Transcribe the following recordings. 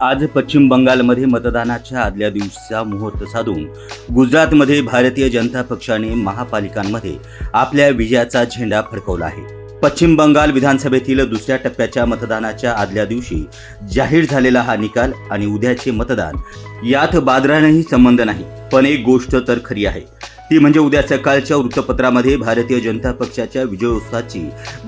आज पश्चिम बंगालमध्ये मतदानाच्या आदल्या दिवशीचा मुहूर्त साधून गुजरातमध्ये भारतीय जनता पक्षाने महापालिकांमध्ये आपल्या विजयाचा झेंडा फडकवला आहे। पश्चिम बंगाल विधानसभेतील दुसऱ्या टप्प्याच्या मतदानाच्या आदल्या दिवशी जाहीर झालेला हा निकाल आणि उद्याचे मतदान यात बादरानेही संबंध नाही। पण एक गोष्ट तर खरी आहे, ती म्हणजे उद्या सकाळच्या वृत्तपत्रामध्ये भारतीय जनता पक्षाच्या विजयोत्सवाची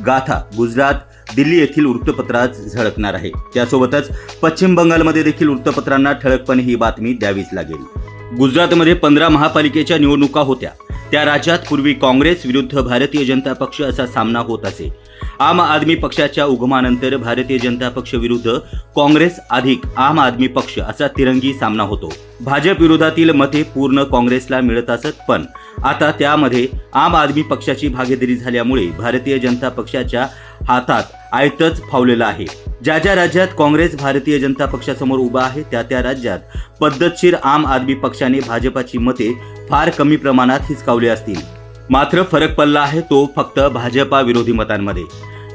गाथा गुजरात, दिल्ली येथील वृत्तपत्रात झळकणार आहे। त्यासोबतच पश्चिम बंगालमध्ये देखील वृत्तपत्रांना ठळकपणे ही बातमी द्यावीच लागेल। गुजरातमध्ये 15 महापालिकेच्या निवडणुका होत्या। त्या राज्यात पूर्वी काँग्रेस विरुद्ध भारतीय जनता पक्ष असा सामना होत असे। आम आदमी पक्षाच्या उगमानंतर भारतीय जनता पक्ष विरुद्ध काँग्रेस अधिक आम आदमी पक्ष असा तिरंगी सामना होतो। भाजप विरोधातील मते पूर्ण काँग्रेसला मिळत असत, पण आता त्यामध्ये आम आदमी पक्षाची भागीदारी झाल्यामुळे भारतीय जनता पक्षाच्या हातात आयतच फावलेला आहे। ज्या ज्या राज्यात काँग्रेस भारतीय जनता पक्षासमोर उभा आहे त्या राज्यात पद्धतशीर आम आदमी पक्षाने भाजपाची मते फार कमी प्रमाणात हिसकावली असतील। मात्र फरक पडला आहे तो फक्त भाजपा विरोधी मतांमध्ये।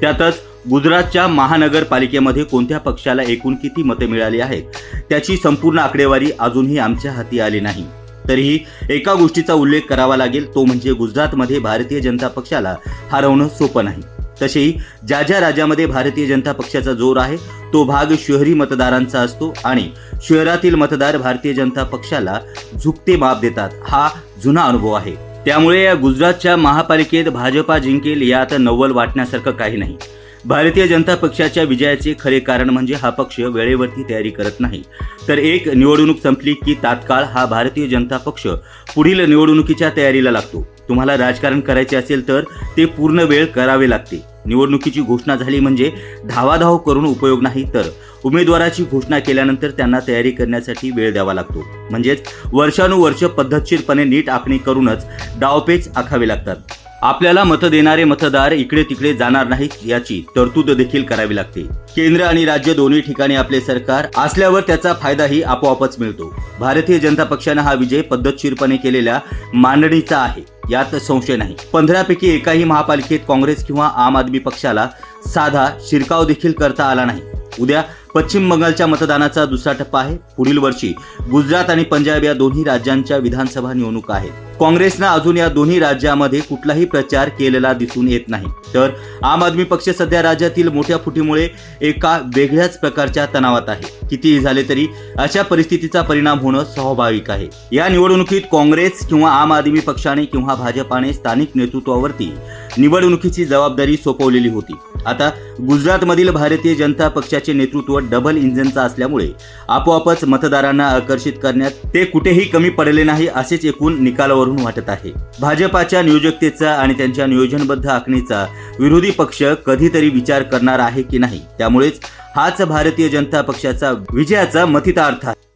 त्यातच गुजरातच्या महानगरपालिकेमध्ये कोणत्या पक्षाला एकूण किती मते मिळाली आहेत त्याची संपूर्ण आकडेवारी अजूनही आमच्या हाती आली नाही। तरीही एका गोष्टीचा उल्लेख करावा लागेल, तो म्हणजे गुजरातमध्ये भारतीय जनता पक्षाला हरवणं सोपं नाही। तसेही ज्या ज्या राज्यामध्ये भारतीय जनता पक्षाचा जोर आहे तो भाग शहरी मतदारांचा असतो आणि शहरातील मतदार भारतीय जनता पक्षाला झुकते माप देतात, हा जुना अनुभव आहे। त्यामुळे या गुजरातच्या महापालिकेत भाजपा जिंकेल यात नवल वाटण्यासारखं काही नाही। भारतीय जनता पक्षाच्या विजयाचे खरे कारण म्हणजे हा पक्ष वेळेवरती तयारी करत नाही, तर एक निवडणूक संपली की तात्काळ हा भारतीय जनता पक्ष पुढील निवडणुकीच्या तयारीला लागतो। तुम्हाला राजकारण करायचे असेल तर ते पूर्ण वेळ करावे लागते। निवडणुकीची घोषणा झाली म्हणजे धावाधाव करून उपयोग नाही, तर उमेदवाराची घोषणा केल्यानंतर त्यांना तयारी करण्यासाठी वेळ द्यावा लागतो। म्हणजेच वर्षानुवर्ष पद्धतशीरपणे नीट आखणी करूनच डावपेच आखावे लागतात। आपल्याला मत देणारे मतदार इकडे तिकडे जाणार नाहीत याची तरतूद देखील करावी लागते। केंद्र आणि राज्य दोन्ही ठिकाणी आपले सरकार असल्यावर त्याचा फायदाही आपोआपच मिळतो। भारतीय जनता पक्षाने हा विजय पद्धतशीरपणे केलेल्या मांडणीचा आहे, यात संशय नाही। 15 पैकी एकाही महापालिकेत काँग्रेस किंवा आम आदमी पक्षाला साधा शिरकाव देखील करता आला नाही। उद्या पश्चिम बंगालच्या मतदानाचा दुसरा टप्पा आहे। पुढील वर्षी गुजरात आणि पंजाब या दोन्ही राज्यांच्या विधानसभा निवडणुका आहेत। काँग्रेसनं अजून या दोन्ही राज्यामध्ये कुठलाही प्रचार केलेला दिसून येत नाही, तर आम आदमी पक्ष सध्या राज्यातील मोठ्या फुटीमुळे एका वेगळ्याच प्रकारच्या तणावात आहे। कितीही झाले तरी अशा परिस्थितीचा परिणाम होणं स्वाभाविक आहे। या निवडणुकीत काँग्रेस किंवा आम आदमी पक्षाने किंवा भाजपाने स्थानिक नेतृत्वावरती निवडणुकीची जबाबदारी सोपवलेली होती। आता गुजरातमधील भारतीय जनता पक्षाचे नेतृत्व डबल इंजिनचा असल्यामुळे आपोआपच मतदारांना आकर्षित करण्यात ते कुठेही कमी पडले नाही असेच एकूण निकालावरून वाटत आहे। भाजपाच्या नियोजकतेचा आणि त्यांच्या नियोजनबद्ध आखणीचा विरोधी पक्ष कधीतरी विचार करणार आहे की नाही, त्यामुळेच हाच भारतीय जनता पक्षाचा विजयाचा मथितार्थ आहे।